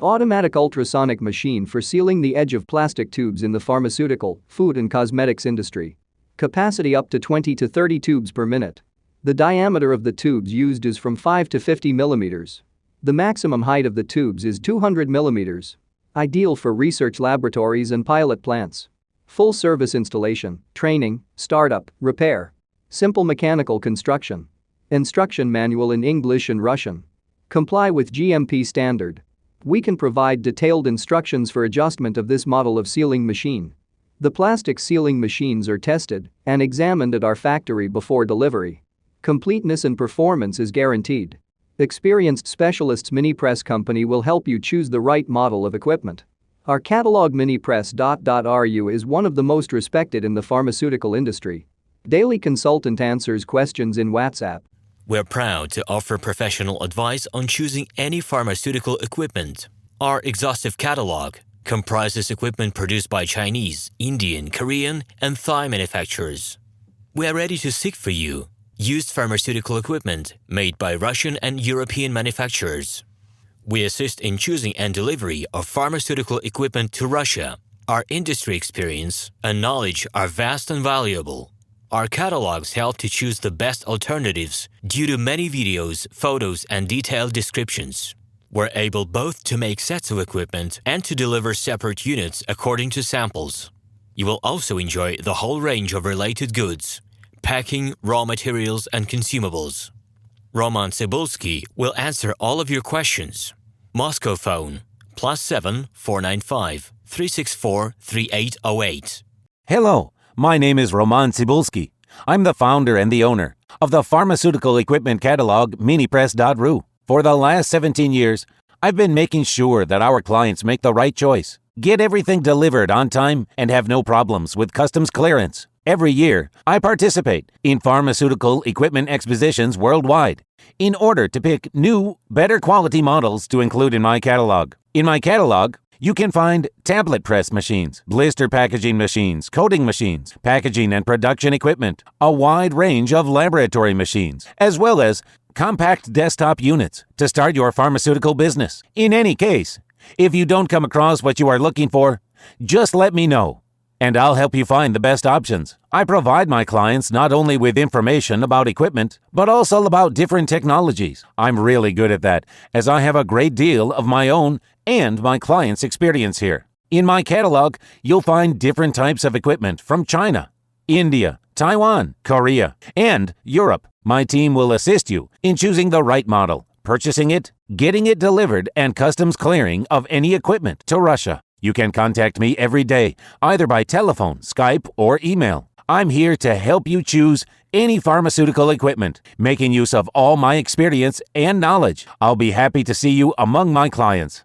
Automatic ultrasonic machine for sealing the edge of plastic tubes in the pharmaceutical, food and cosmetics industry. Capacity up to 20 to 30 tubes per minute. The diameter of the tubes used is from 5 to 50 millimeters. The maximum height of the tubes is 200 millimeters. Ideal for research laboratories and pilot plants. Full service installation, training, startup, repair. Simple mechanical construction. Instruction manual in English and Russian. Comply with GMP standard. We can provide detailed instructions for adjustment of this model of sealing machine. The plastic sealing machines are tested and examined at our factory before delivery. Completeness and performance is guaranteed. Experienced specialists Minipress company will help you choose the right model of equipment. Our catalog Minipress.ru is one of the most respected in the pharmaceutical industry. Daily consultant answers questions in WhatsApp. We're proud to offer professional advice on choosing any pharmaceutical equipment. Our exhaustive catalog comprises equipment produced by Chinese, Indian, Korean, and Thai manufacturers. We are ready to seek for you used pharmaceutical equipment made by Russian and European manufacturers. We assist in choosing and delivery of pharmaceutical equipment to Russia. Our industry experience and knowledge are vast and valuable. Our catalogs help to choose the best alternatives due to many videos, photos, and detailed descriptions. We're able both to make sets of equipment and to deliver separate units according to samples. You will also enjoy the whole range of related goods, packing, raw materials, and consumables. RomanTsibulsky will answer all of your questions. Moscow phone +7 495 364 3808. Hello, my name is RomanTsibulsky. I'm the founder and the owner of the pharmaceutical equipment catalog Minipress.ru. For the last 17 years, I've been making sure that our clients make the right choice, get everything delivered on time, and have no problems with customs clearance. Every year, I participate in pharmaceutical equipment expositions worldwide in order to pick new, better quality models to include in my catalog. In my catalog, you can find tablet press machines, blister packaging machines, coating machines, packaging and production equipment, a wide range of laboratory machines, as well as compact desktop units to start your pharmaceutical business. In any case, if you don't come across what you are looking for, just let me know, and I'll help you find the best options. I provide my clients not only with information about equipment, but also about different technologies. I'm really good at that, as I have a great deal of my own and my clients' experience here. In my catalog, you'll find different types of equipment from China, India, Taiwan, Korea, and Europe. My team will assist you in choosing the right model, purchasing it, getting it delivered, and customs clearing of any equipment to Russia. You can contact me every day, either by telephone, Skype, or email. I'm here to help you choose any pharmaceutical equipment, making use of all my experience and knowledge. I'll be happy to see you among my clients.